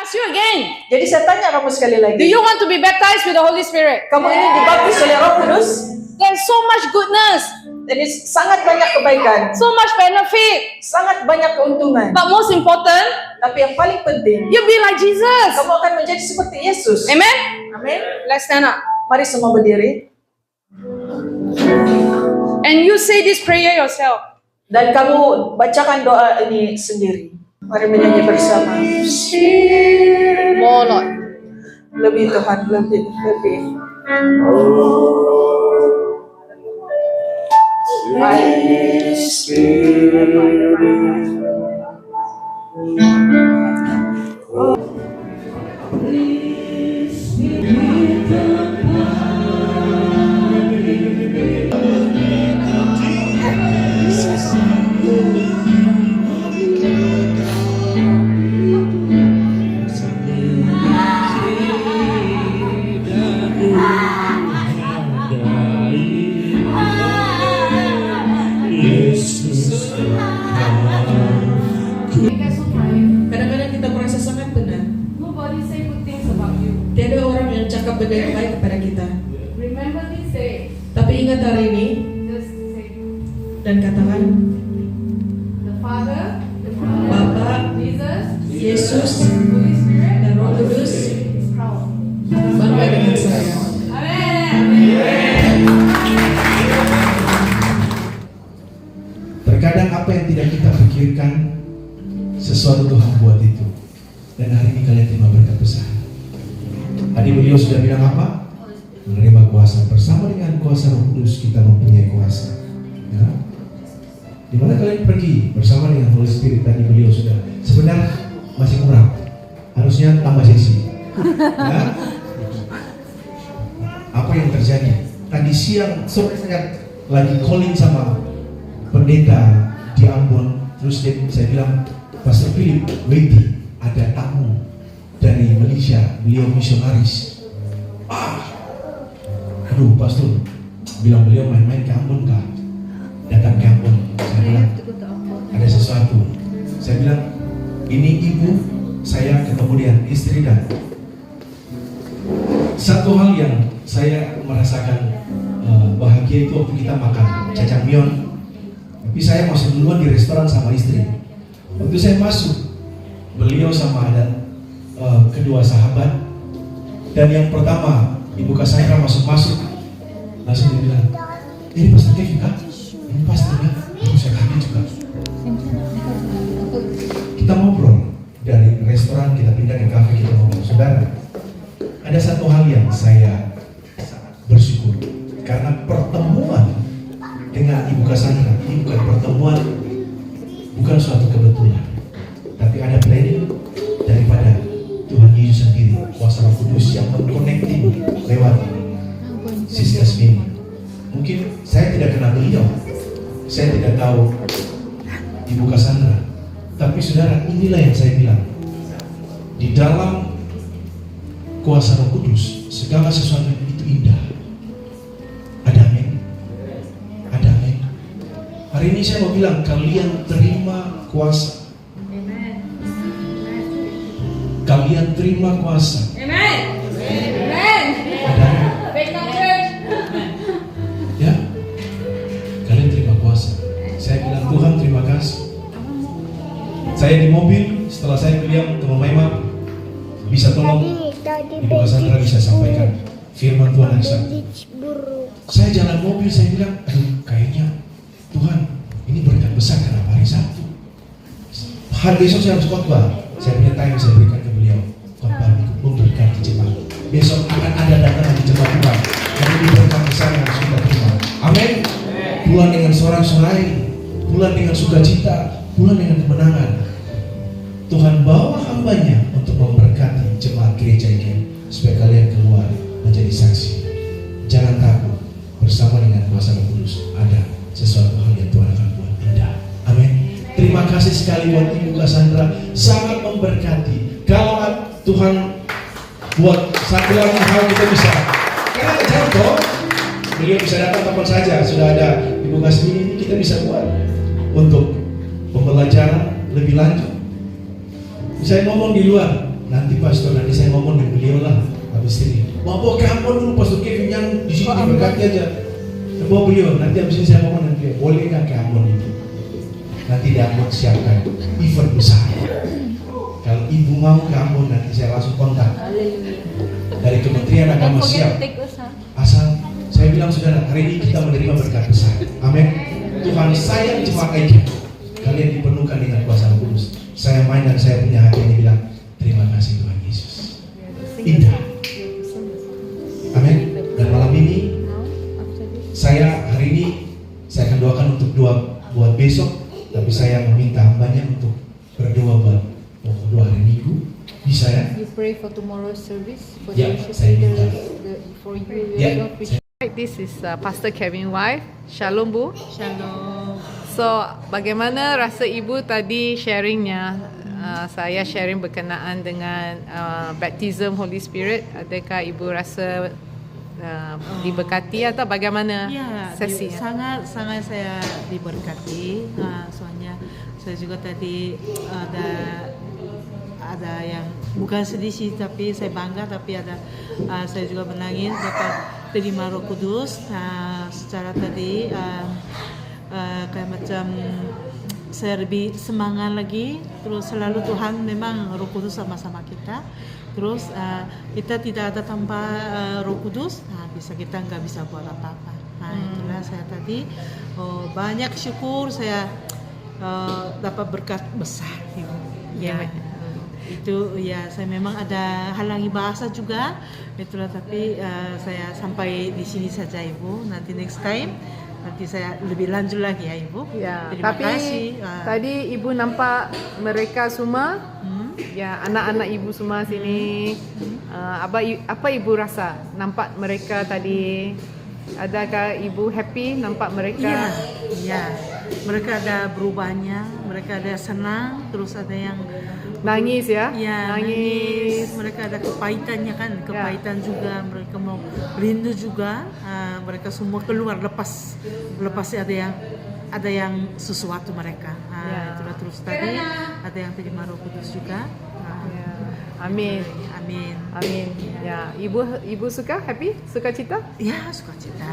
ask you again. Jadi saya tanya kamu sekali Do lagi. you want to be baptized with the Holy Spirit? Kamu ingin dibaptis oleh Roh Kudus? There's so much goodness, Jadi sangat banyak kebaikan, so much benefit. sangat banyak keuntungan. But most important, Tapi yang paling penting, you be like Jesus. kamu akan menjadi seperti Yesus. Amen? Amin. Let's stand up. Mari semua berdiri. And you say this prayer yourself. Dan kamu bacakan doa ini sendiri. Mari menyanyi bersama. More, Lord. Lebih Tuhan, lebih. Kadang-kadang kita merasa sangat benar. Nobody say good things about you. Tiada orang yang cakap benda yang baik kepada kita. Remember this day. Tapi ingat hari ini Just say dan katakan, the Father, Bapa, Jesus, Yesus, Holy Spirit, dan Roh Kudus is proud. bangga dengan saya. Amen. Terkadang apa yang tidak kita pikirkan, sesuatu Tuhan buat itu. Dan hari ini kalian terima berkat besar. Tadi beliau sudah bilang apa? Menerima kuasa. Bersama dengan kuasa Roh Kudus kita mempunyai kuasa. Ya. Dimana kalian pergi bersama dengan Holy Spirit, tadi beliau sudah. Sebenarnya masih kurang. Harusnya tambah sesi. Ya. Apa yang terjadi? Tadi siang sore saya lagi calling sama pendeta di Ambon. Terus saya bilang, Pastor Philip, waiting, ada tamu dari Malaysia, beliau misionaris. Aduh, Pastor, bilang beliau main-main ke Ambon kah? Datang ke Ambon. Saya bilang, ada sesuatu. Saya bilang, ini ibu saya kemudian istri dan satu hal yang saya merasakan bahagia itu waktu kita makan jajangmyeon. Tapi saya masuk duluan di restoran sama istri. Waktu saya masuk, beliau sama dan kedua sahabat. Dan yang pertama, Ibu Cassandra masuk-masuk, langsung dia bilang, ini Pastor Kevin kah? Ini pastornya. Saya kaget juga. Kita ngobrol dari restoran, kita pindah ke kafe, kita ngobrol. Saudara, ada satu hal yang saya sangat bersyukur karena pertemuan dengan Ibu Cassandra ini bukan pertemuan, bukan suatu kebetulan, tapi ada planning daripada Tuhan Yesus sendiri, kuasa Roh Kudus yang mengkonektif lewat Sister Smini. Mungkin saya tidak kenal beliau, saya tidak tahu Ibu Cassandra, tapi saudara, inilah yang saya bilang, di dalam kuasa Roh Kudus segala sesuatu itu indah. Ada amin. Ada amin. Hari ini saya mau bilang, kalian terima kuasa. Kalian terima kuasa. Amen. Amen. Ada amin. Wake up, church. Ya, kalian terima kuasa. Saya bilang, Tuhan terima kasih. Saya di mobil, setelah saya bilang ke Mama Emma, bisa tolong Ibu Cassandra bisa sampaikan firman Tuhan hari Sabtu. Saya jalan mobil, saya bilang, aduh kayaknya Tuhan ini berkat besar kenapa hari Sabtu. Hari besok saya harus khotbah. Saya punya time, saya berikan ke beliau khotbah memberkati jemaat. Besok akan ada datangan di jemaat Tuhan yang lebih berkat besar yang harus kita terima. Amin. Pulang dengan sorak-sorai, pulang dengan sukacita, pulang dengan kemenangan. Tuhan bawa hambanya untuk memberkati jemaat gereja ini supaya kalian keluar menjadi saksi. Jangan takut, bersama dengan kuasa Roh Kudus ada sesuatu hal yang Tuhan akan buat indah. Amin. Terima kasih sekali buat Ibu Cassandra, sangat memberkati. Kalau Tuhan buat satu lagi hal kita bisa, karena jauh toh, beliau bisa datang kapan saja. Sudah ada Ibu kasih ini, kita bisa buat untuk pembelajaran lebih lanjut. Saya ngomong di luar, nanti pastor, nanti saya ngomong dengan beliau lah habis ini. Bawa ke Ambon dulu pastor Kevin, yang di sini diberkati aja. Bawa beliau, nanti habis ini saya ngomong dengan beliau, boleh nggak ke Ambon itu? Nanti di Ambon siapkan event besar. Kalau ibu mau ke Ambon, nanti saya langsung kontak dari Kementerian Agama siap. Asal saya bilang saudara, hari ini kita menerima berkat besar. Amin. Tuhan sayang cemakai kita. Kalian dipenuhkan dengan kuasa Roh Kudus. Saya main dan saya punya hati ini bilang, terima kasih Tuhan Yesus. Indah. Amin. Dan malam ini, saya hari ini saya akan doakan untuk doa buat besok, tapi saya meminta hambanya untuk berdoa buat doa hari Minggu. Bisa ya? You pray for tomorrow's service for Ya, the saya minta. for you Ya, yourself. This is Pastor Kevin wife. Shalom Bu. Shalom. So, bagaimana rasa Ibu tadi sharingnya? Saya sharing berkenaan dengan baptism Holy Spirit. Adakah Ibu rasa diberkati atau bagaimana Ya, sesinya? sangat saya diberkati. Soalnya saya juga tadi ada yang bukan sedih sih, tapi saya bangga, tapi ada saya juga menangis dapat terima Roh Kudus. Secara tadi kayak macam saya lebih semangat lagi. Terus selalu Tuhan memang Roh Kudus sama-sama kita. Terus kita tidak ada tanpa Roh Kudus, bisa kita nggak bisa buat apa-apa. Itulah saya tadi banyak syukur saya dapat berkat besar. Ya, itu ya saya memang ada halangi bahasa juga. Itulah tapi saya sampai di sini saja Ibu. Nanti next time nanti saya lebih lanjut lagi ya Ibu. Ya, Terima tapi kasih. tadi Ibu nampak mereka semua, ya anak-anak Ibu semua sini. Apa Ibu rasa nampak mereka tadi? Adakah Ibu happy nampak mereka? Ya, mereka ada berubahnya, mereka ada senang, terus ada yang Nangis ya? nangis. Mereka ada kepahitannya kan, kepahitan juga. Mereka mau rindu juga. Mereka semua keluar lepas ada yang sesuatu mereka. Itulah terus tadi ada yang terima Roh Kudus juga. Ya. Amin. Amin. Amin. Ya, Ibu suka, happy, suka cita? Ya, sukacita.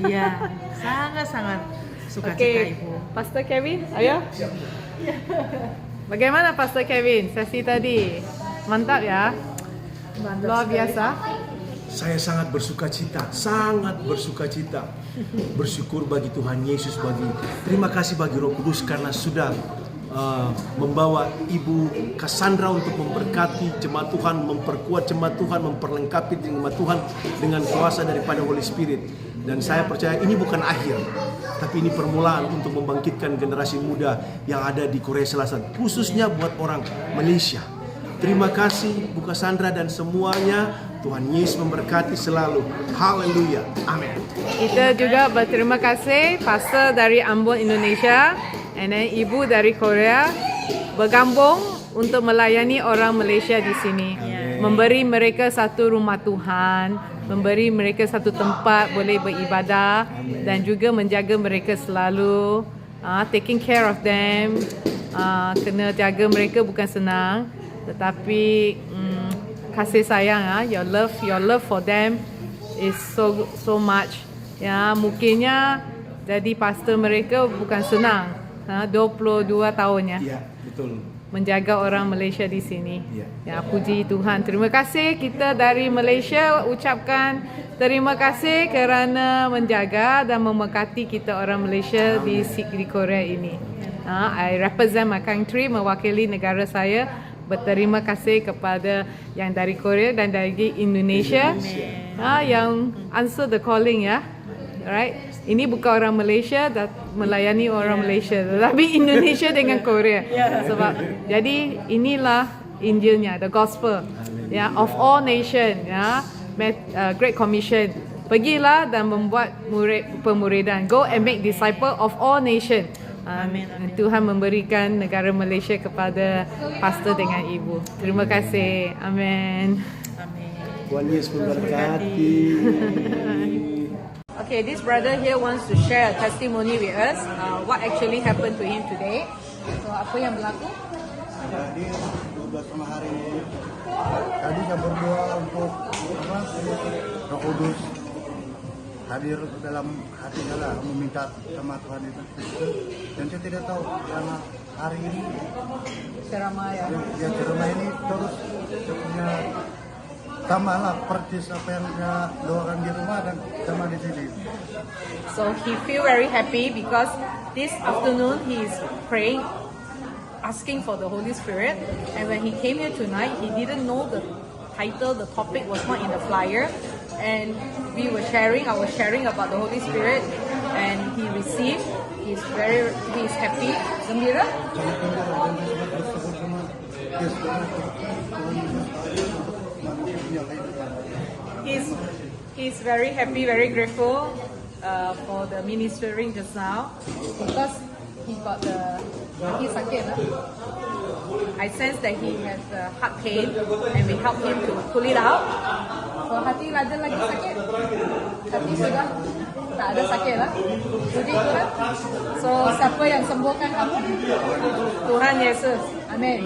Ya, sangat-sangat sukacita Okey. Ibu. Pastor Kevin, ayo. Bagaimana Pastor Kevin sesi tadi? Mantap ya? Luar biasa. Saya sangat bersuka cita, bersyukur bagi Tuhan Yesus, terima kasih bagi Roh Kudus karena sudah membawa Ibu Cassandra untuk memberkati jemaat Tuhan, memperkuat jemaat Tuhan, memperlengkapi jemaat Tuhan dengan kuasa daripada Holy Spirit. Dan saya percaya ini bukan akhir, tapi ini permulaan untuk membangkitkan generasi muda yang ada di Korea Selatan, khususnya buat orang Malaysia. Terima kasih Bu Cassandra dan semuanya. Tuhan Yesus memberkati selalu. Haleluya. Amin. Kita juga berterima kasih Pastor dari Ambon, Indonesia, and then Ibu dari Korea bergabung untuk melayani orang Malaysia di sini. Memberi mereka satu rumah Tuhan, memberi mereka satu tempat boleh beribadah dan juga menjaga mereka selalu, taking care of them. Kena jaga mereka bukan senang, tetapi kasih sayang, your love for them is so much. Ya, mungkinnya jadi pastor mereka bukan senang. 22 tahunnya. Iya, betul. Menjaga orang Malaysia di sini. Ya. Ya, puji Tuhan. Terima kasih kita dari Malaysia ucapkan terima kasih kerana menjaga dan memberkati kita orang Malaysia di Korea ini. I represent my country, mewakili negara saya. Berterima kasih kepada yang dari Korea dan dari Indonesia yang answer the calling ya. Alright. Ini bukan orang Malaysia dan melayani orang Malaysia, tetapi Indonesia dengan Korea. Sebab jadi inilah Injilnya, the gospel ya, of all nation ya, Great Commission. Pergilah dan membuat pemuridan. Go and make disciple of all nation. Amin. Tuhan memberikan negara Malaysia kepada pastor dengan ibu. Terima kasih. Amin. Tuhan Yesus memberkati. Okay, this brother here wants to share a testimony with us. What actually happened to him today? So, apa yang berlaku? Jadi 12 tengah hari tadi saya berdoa untuk Roh Kudus hadir dalam hati saya, meminta sama Tuhan itu. Dan saya tidak tahu karena hari ini Ceramah ya. ya ceramah ini terus punya tambahlah persis apa yang saya doakan di rumah dan sama di sini. So he feel very happy because this afternoon he is praying, asking for the Holy Spirit, and when he came here tonight, he didn't know the title, the topic was not in the flyer, and I was sharing about the Holy Spirit, and he received. He is happy. Gembira? Sangat gembira dan saya sangat bersyukur sama Yesus manusia kehidupan. He's very happy, very grateful for the ministering just now because he got he sakit. I sense that he has heart pain and we help him to pull it out. So hati ada lagi sakit? Hati sudah tak ada sakit lah. Puji Tuhan. So siapa yang sembuhkan kamu? Tuhan Yesus. Amin.